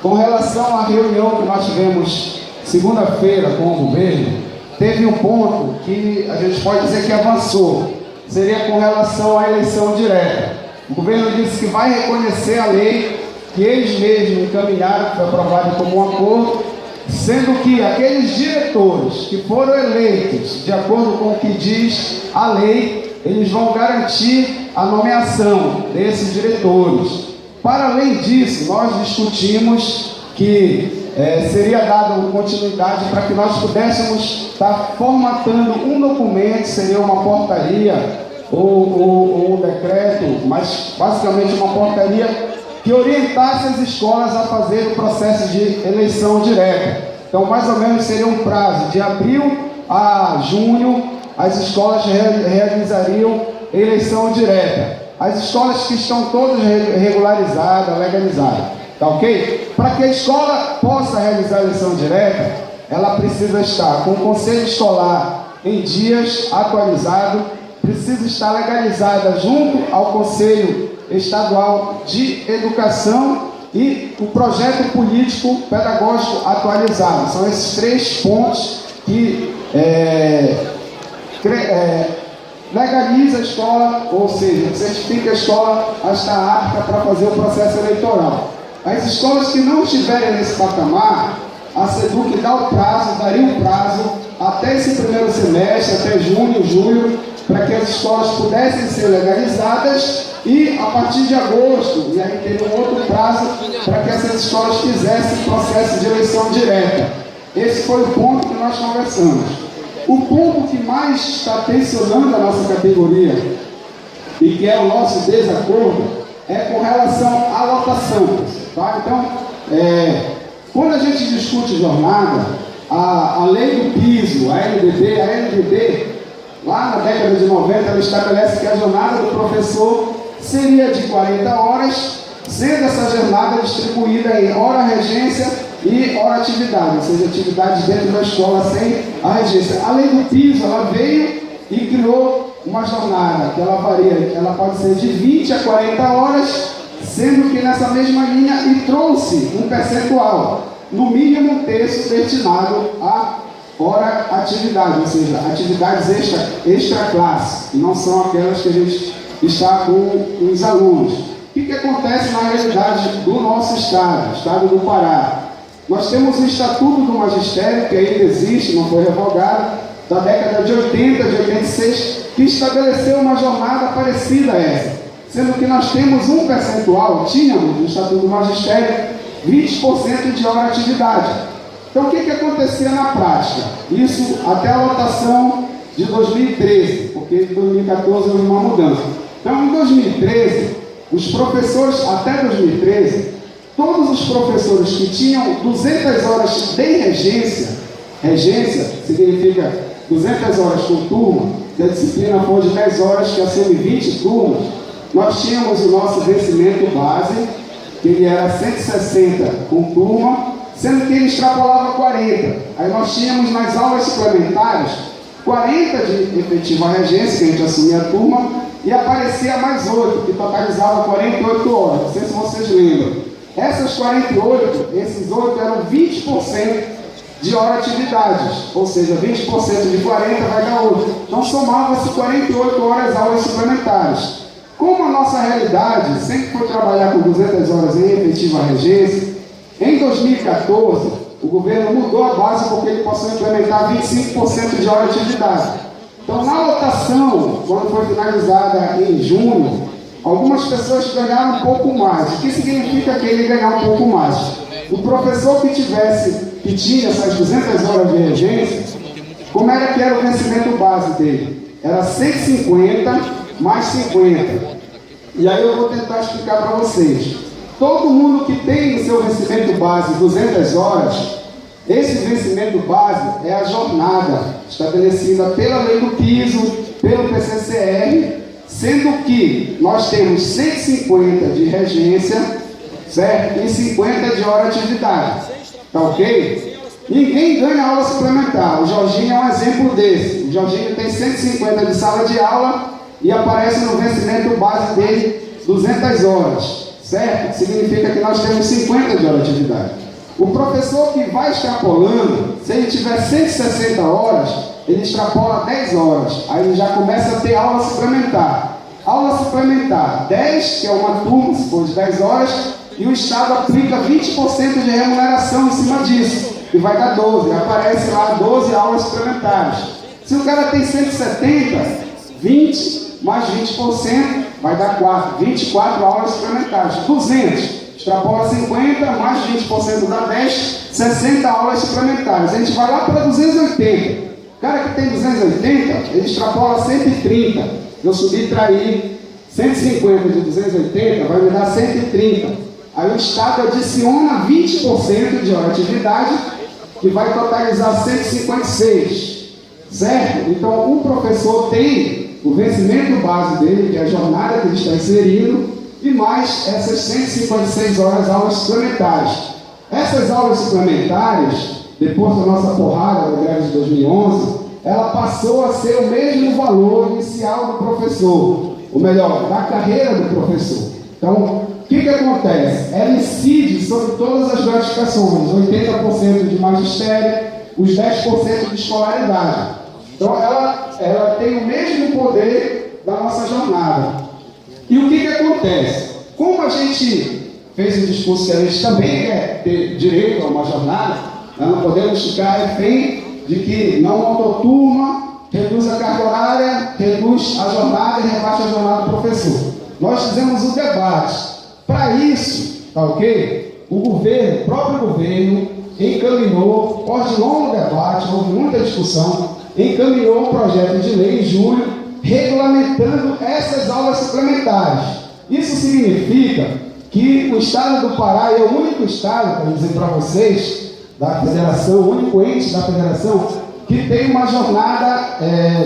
Com relação à reunião que nós tivemos segunda-feira com o governo, teve um ponto que a gente pode dizer que avançou, seria com relação à eleição direta. O governo disse que vai reconhecer a lei que eles mesmos encaminharam, que foi aprovada como um acordo, sendo que aqueles diretores que foram eleitos de acordo com o que diz a lei, eles vão garantir a nomeação desses diretores. Para além disso, nós discutimos que seria dada continuidade para que nós pudéssemos estar formatando um documento, seria uma portaria ou um decreto, mas basicamente uma portaria que orientasse as escolas a fazer o processo de eleição direta. Então, mais ou menos seria um prazo de abril a junho, as escolas realizariam eleição direta. As escolas que estão todas regularizadas, legalizadas, tá ok? Para que a escola possa realizar a eleição direta, ela precisa estar com o conselho escolar em dias atualizado, precisa estar legalizada junto ao Conselho Estadual de Educação e o projeto político pedagógico atualizado. São esses 3 pontos que legaliza a escola, ou seja, certifica a escola a estar apta para fazer o processo eleitoral. As escolas que não estiverem nesse patamar, a SEDUC daria um prazo até esse primeiro semestre, até junho, julho, para que as escolas pudessem ser legalizadas e a partir de agosto, e aí teria um outro prazo para que essas escolas fizessem o processo de eleição direta. Esse foi o ponto que nós conversamos. O ponto que mais está tensionando a nossa categoria e que é o nosso desacordo é com relação à lotação. Tá? Então, quando a gente discute jornada, a lei do piso, a LDB, lá na década de 90, ela estabelece que a jornada do professor seria de 40 horas, sendo essa jornada distribuída em hora regência e hora atividade, ou seja, atividades dentro da escola sem a regência. A lei do piso, ela veio e criou uma jornada que ela varia, ela pode ser de 20 a 40 horas, sendo que nessa mesma linha e trouxe um percentual, no mínimo um terço destinado a hora atividade, ou seja, atividades extra classe, não são aquelas que a gente está com os alunos. O que acontece na realidade do nosso estado do Pará? Nós temos o Estatuto do Magistério, que ainda existe, não foi revogado, da década de 80, de 86, que estabeleceu uma jornada parecida a essa, sendo que nós temos um percentual, tínhamos no Estatuto do Magistério, 20% de hora atividade. Então, o que acontecia na prática? Isso até a lotação de 2013, porque em 2014 houve uma mudança. Então, em 2013, os professores, até 2013, todos os professores que tinham 200 horas de regência significa 200 horas por turma, se a disciplina for de 10 horas, que assume 20 turmas, nós tínhamos o nosso vencimento base, que ele era 160 por turma, sendo que ele extrapolava 40. Aí nós tínhamos nas aulas suplementares 40 de efetiva regência, que a gente assumia a turma, e aparecia mais 8, que totalizava 48 horas. Não sei se vocês lembram. Essas 48, esses 8 eram 20% de hora atividades, ou seja, 20% de 40 vai dar 8. Então somava-se 48 horas aulas suplementares. Como a nossa realidade sempre foi trabalhar com 200 horas em efetiva regência, em 2014, o governo mudou a base porque ele passou a implementar 25% de hora de atividade. Então, na lotação, quando foi finalizada em junho, algumas pessoas ganharam um pouco mais. O que significa que ele ganhar um pouco mais? O professor que tinha essas 200 horas de regência, como era que era o vencimento base dele? Era 150 mais 50. E aí eu vou tentar explicar para vocês. Todo mundo que tem no seu vencimento base 200 horas, esse vencimento base é a jornada estabelecida pela lei do piso, pelo PCCR, sendo que nós temos 150 de regência, certo? E 50 de hora de atividade. Tá ok? Ninguém ganha aula suplementar. O Jorginho é um exemplo desse. O Jorginho tem 150 de sala de aula e aparece no vencimento base dele 200 horas. certo? Significa que nós temos 50 de hora de atividade. O professor que vai extrapolando, se ele tiver 160 horas, ele extrapola 10 horas. Aí ele já começa a ter aula suplementar. Aula suplementar, 10, que é uma turma, se for de 10 horas, e o Estado aplica 20% de remuneração em cima disso, e vai dar 12. Aparece lá 12 aulas suplementares. Se o cara tem 170, 20 mais 20% vai dar 24 aulas suplementares. 200. Extrapola 50, mais 20% dá 10, 60 aulas suplementares. A gente vai lá para 280. O cara que tem 280, ele extrapola 130. Eu subtraí 150 de 280, vai me dar 130. Aí o Estado adiciona 20% de hora de atividade, que vai totalizar 156. Certo? Então, o professor tem o vencimento base dele, que é a jornada que ele está inserindo, e mais essas 156 horas aulas suplementares. Essas aulas suplementares, depois da nossa porrada da greve de 2011, ela passou a ser o mesmo valor inicial do professor, ou melhor, da carreira do professor. Então, o que acontece? Ela incide sobre todas as gratificações, 80% de magistério, os 10% de escolaridade. Então, ela tem o mesmo poder da nossa jornada. E o que acontece? Como a gente fez um discurso que a gente também quer ter direito a uma jornada, nós não podemos ficar refém de que não autoturma, reduz a carga horária, reduz a jornada e rebaixa a jornada do professor. Nós fizemos o debate. Para isso, tá ok? O próprio governo, encaminhou, após de longo debate, houve muita discussão, encaminhou um projeto de lei em julho, regulamentando essas aulas suplementares. Isso significa que o Estado do Pará é o único Estado, para dizer para vocês, da Federação, o único ente da Federação, que tem uma jornada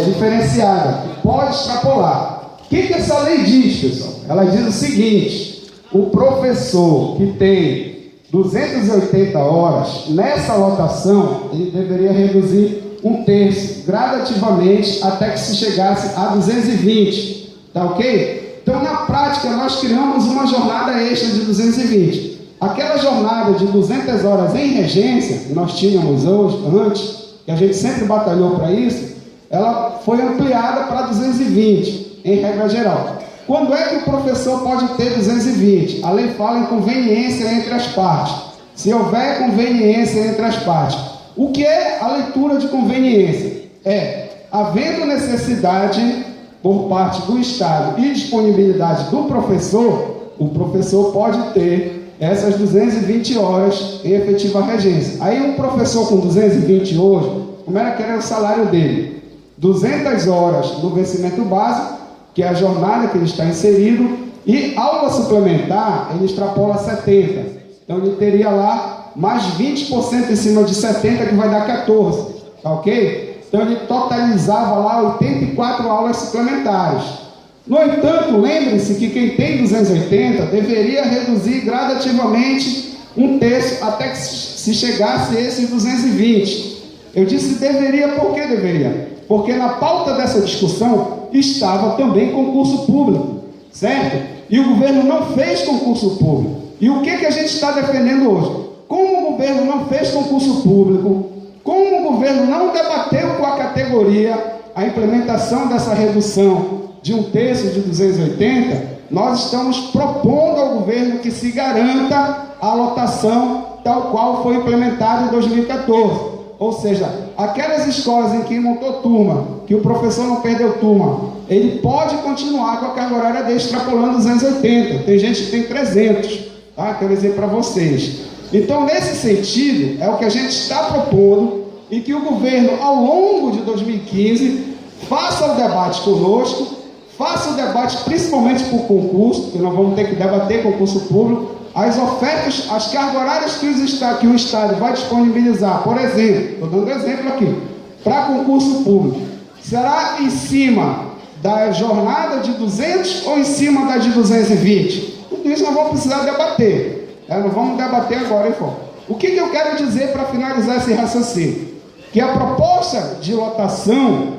diferenciada, que pode extrapolar. O que essa lei diz, pessoal? Ela diz o seguinte: o professor que tem 280 horas, nessa lotação, ele deveria reduzir 1/3, gradativamente, até que se chegasse a 220, tá ok? Então, na prática, nós criamos uma jornada extra de 220. Aquela jornada de 200 horas em regência, que nós tínhamos antes, que a gente sempre batalhou para isso, ela foi ampliada para 220, em regra geral. Quando é que o professor pode ter 220? A lei fala em conveniência entre as partes. Se houver conveniência entre as partes. O que é a leitura de conveniência? Havendo necessidade por parte do Estado e disponibilidade do professor, o professor pode ter essas 220 horas em efetiva regência. Aí um professor com 220 hoje, como era que era o salário dele? 200 horas no vencimento básico, que é a jornada que ele está inserido, e aula suplementar, ele extrapola 70. Então ele teria lá mais 20% em cima de 70, que vai dar 14, tá ok? Então ele totalizava lá 84 aulas suplementares. No entanto, lembre-se que quem tem 280 deveria reduzir gradativamente 1/3 até que se chegasse a esses 220. Eu disse deveria, por que deveria? Porque na pauta dessa discussão estava também concurso público, certo? E o governo não fez concurso público. E o que a gente está defendendo hoje? Como o governo não fez concurso público, como o governo não debateu com a categoria a implementação dessa redução de 1/3 de 280, nós estamos propondo ao governo que se garanta a lotação tal qual foi implementada em 2014. Ou seja, aquelas escolas em que montou turma, que o professor não perdeu turma, ele pode continuar com a carga horária dele extrapolando 280. Tem gente que tem 300, tá? Quero dizer para vocês. Então, nesse sentido, é o que a gente está propondo, e que o governo, ao longo de 2015, faça o debate conosco, faça o debate principalmente por concurso, porque nós vamos ter que debater concurso público, as ofertas, as cargas horárias que o Estado vai disponibilizar. Por exemplo, estou dando exemplo aqui, para concurso público, será em cima da jornada de 200 ou em cima da de 220? Tudo isso nós vamos precisar debater. Não vamos debater agora, hein, O que eu quero dizer para finalizar esse raciocínio? Que a proposta de lotação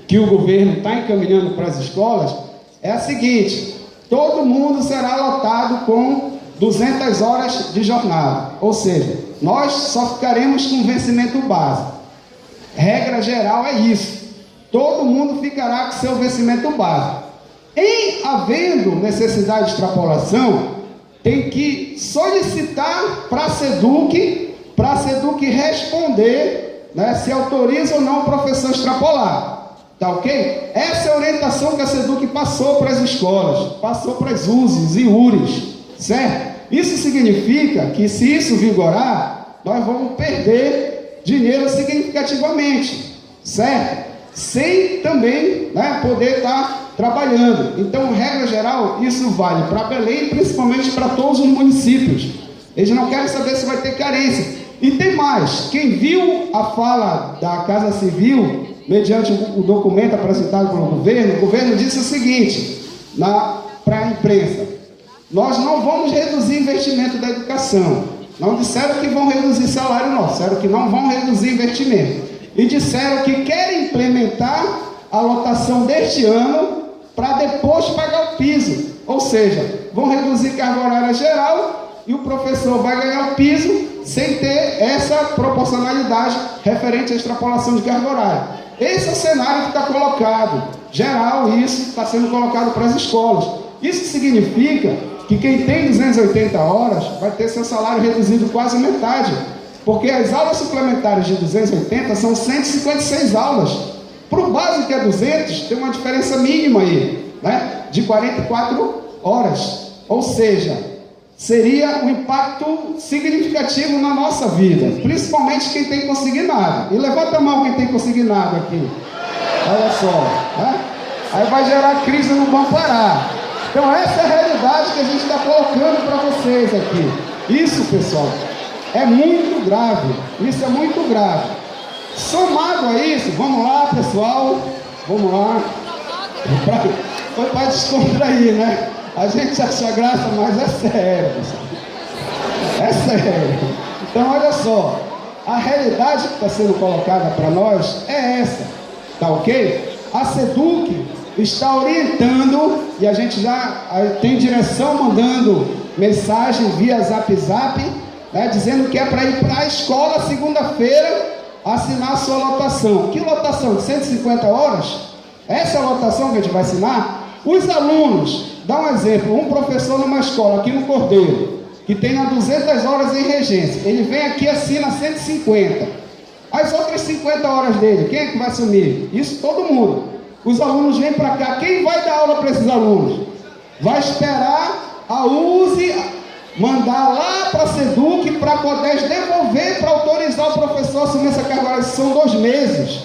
que o governo está encaminhando para as escolas é a seguinte: todo mundo será lotado com 200 horas de jornada. Ou seja, nós só ficaremos com vencimento básico. Regra geral é isso. Todo mundo ficará com seu vencimento básico. Em havendo necessidade de extrapolação, tem que solicitar para a SEDUC responder, né, se autoriza ou não o professor extrapolar. Tá ok? Essa é a orientação que a SEDUC passou para as escolas, passou para as USES e URES, certo? Isso significa que, se isso vigorar, nós vamos perder dinheiro significativamente, certo? Sem também, né, poder estar trabalhando. Então, regra geral, isso vale para Belém, principalmente para todos os municípios. Eles não querem saber se vai ter carência. E tem mais, quem viu a fala da Casa Civil, mediante o documento apresentado pelo governo, o governo disse o seguinte, para a imprensa: nós não vamos reduzir investimento da educação. Não disseram que vão reduzir salário, não, disseram que não vão reduzir investimento. E disseram que querem implementar a lotação deste ano para depois pagar o piso. Ou seja, vão reduzir carga horária geral e o professor vai ganhar o piso sem ter essa proporcionalidade referente à extrapolação de carga horária. Esse é o cenário que está colocado. Geral, isso está sendo colocado para as escolas. Isso significa que quem tem 280 horas vai ter seu salário reduzido quase metade, porque as aulas suplementares de 280 são 156 aulas. Para o básico, que é 200, tem uma diferença mínima aí, né, de 44 horas. Ou seja, seria um impacto significativo na nossa vida, principalmente quem tem consignado. E levanta a mão quem tem consignado aqui. Olha só, né? Aí vai gerar crise no Banco Pará. Então essa é a realidade que a gente está colocando para vocês aqui. Isso, pessoal, é muito grave. Isso é muito grave. Somado a isso, vamos lá, pessoal, vamos lá. Foi para descontrair, né? A gente acha graça, mas é sério, pessoal. É sério. Então, olha só, a realidade que está sendo colocada para nós é essa, tá ok? A SEDUC está orientando, e a gente já tem direção mandando mensagem via Zap, né, dizendo que é para ir para a escola segunda-feira assinar a sua lotação. Que lotação? De 150 horas? Essa é a lotação que a gente vai assinar? Os alunos, dá um exemplo, um professor numa escola aqui no Cordeiro, que tem 200 horas em regência, ele vem aqui e assina 150. As outras 50 horas dele, quem é que vai assumir? Isso todo mundo. Os alunos vêm para cá, quem vai dar aula para esses alunos? Vai esperar a USE mandar lá para a SEDUC para a CODES devolver para autorizar o professor a assumir essa carga horária. São 2 meses.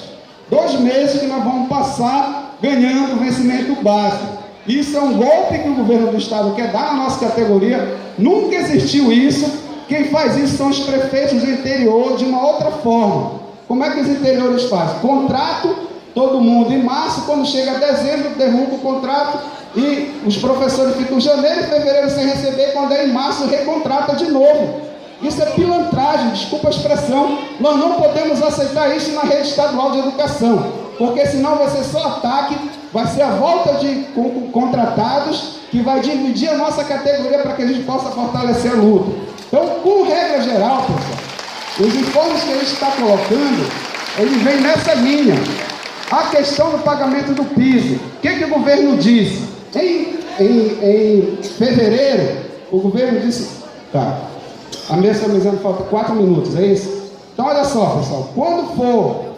2 meses que nós vamos passar ganhando vencimento básico. Isso é um golpe que o governo do estado quer dar na nossa categoria. Nunca existiu isso. Quem faz isso são os prefeitos do interior de uma outra forma. Como é que os interiores fazem? Contrato, todo mundo em março, quando chega dezembro, derruba o contrato e os professores ficam janeiro e fevereiro sem receber, quando é em março, recontrata de novo. Isso é pilantragem, desculpa a expressão. Nós não podemos aceitar isso na rede estadual de educação, porque senão vai ser só ataque, vai ser a volta de contratados que vai dividir a nossa categoria para que a gente possa fortalecer a luta. Então, com regra geral, pessoal, os informes que a gente está colocando, eles vêm nessa linha. A questão do pagamento do piso. O que o governo disse? Em fevereiro, o governo disse... Tá, a mesa está me dizendo que falta 4 minutos, é isso? Então, olha só, pessoal. Quando for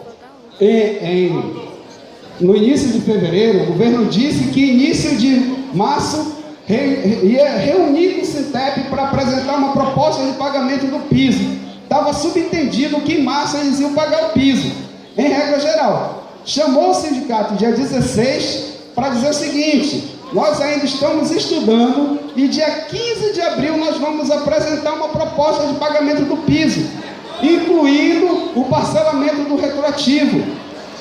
no início de fevereiro, o governo disse que início de março ia reunir com o Sintep para apresentar uma proposta de pagamento do piso. Estava subentendido que em março eles iam pagar o piso, em regra geral. Chamou o sindicato dia 16 para dizer o seguinte: nós ainda estamos estudando e dia 15 de abril nós vamos apresentar uma proposta de pagamento do piso, incluindo o parcelamento do retroativo.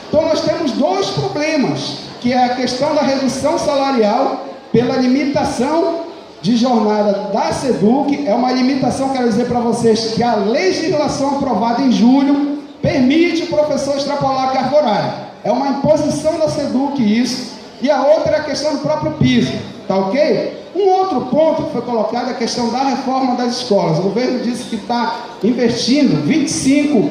Então nós temos 2 problemas, que é a questão da redução salarial pela limitação de jornada da SEDUC. É uma limitação, quero dizer para vocês, que a legislação aprovada em julho permite o professor extrapolar a carga horária. É uma imposição da SEDUC isso. E a outra é a questão do próprio piso. Tá ok? Um outro ponto que foi colocado é a questão da reforma das escolas. O governo disse que está investindo 25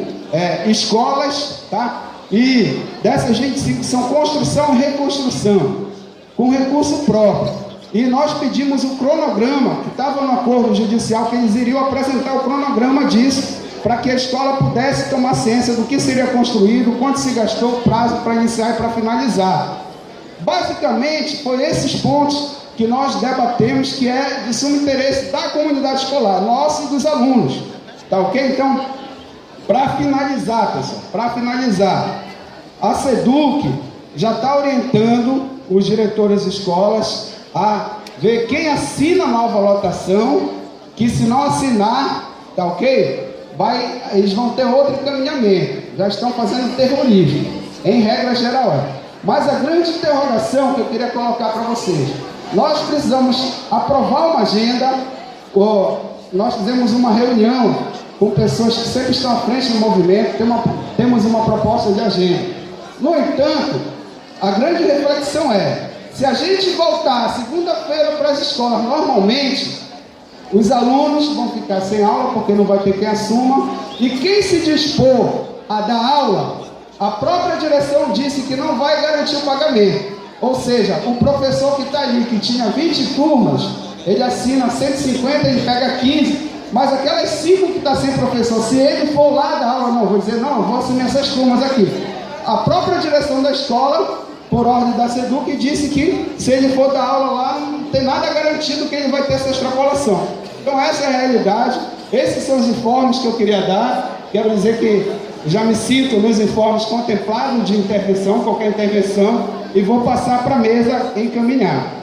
escolas, tá? E dessas 25 são construção e reconstrução, com recurso próprio. E nós pedimos o cronograma, que estava no acordo judicial, que eles iriam apresentar o cronograma disso, para que a escola pudesse tomar ciência do que seria construído, quanto se gastou, o prazo para iniciar e para finalizar. Basicamente, foi esses pontos que nós debatemos, que é de sumo interesse da comunidade escolar, nossa e dos alunos. Tá ok? Então, para finalizar, pessoal, para finalizar, a SEDUC já está orientando os diretores de escolas a ver quem assina a nova lotação, que se não assinar, tá ok? Eles vão ter outro encaminhamento, já estão fazendo terrorismo, em regra geral. Mas a grande interrogação que eu queria colocar para vocês, nós precisamos aprovar uma agenda, nós fizemos uma reunião com pessoas que sempre estão à frente do movimento, temos uma proposta de agenda. No entanto, a grande reflexão é, se a gente voltar segunda-feira para as escolas normalmente, os alunos vão ficar sem aula, porque não vai ter quem assuma, e quem se dispor a dar aula, a própria direção disse que não vai garantir o pagamento. Ou seja, o professor que está ali, que tinha 20 turmas, ele assina 150 e pega 15, mas aquelas 5 que está sem professor, se ele for lá dar aula, não, vou dizer, não, eu vou assumir essas turmas aqui. A própria direção da escola, por ordem da SEDUC, disse que se ele for dar aula lá, não tem nada garantido que ele vai ter essa extrapolação. Então essa é a realidade, esses são os informes que eu queria dar. Quero dizer que já me sinto nos informes contemplados de intervenção, qualquer intervenção, e vou passar para a mesa encaminhar.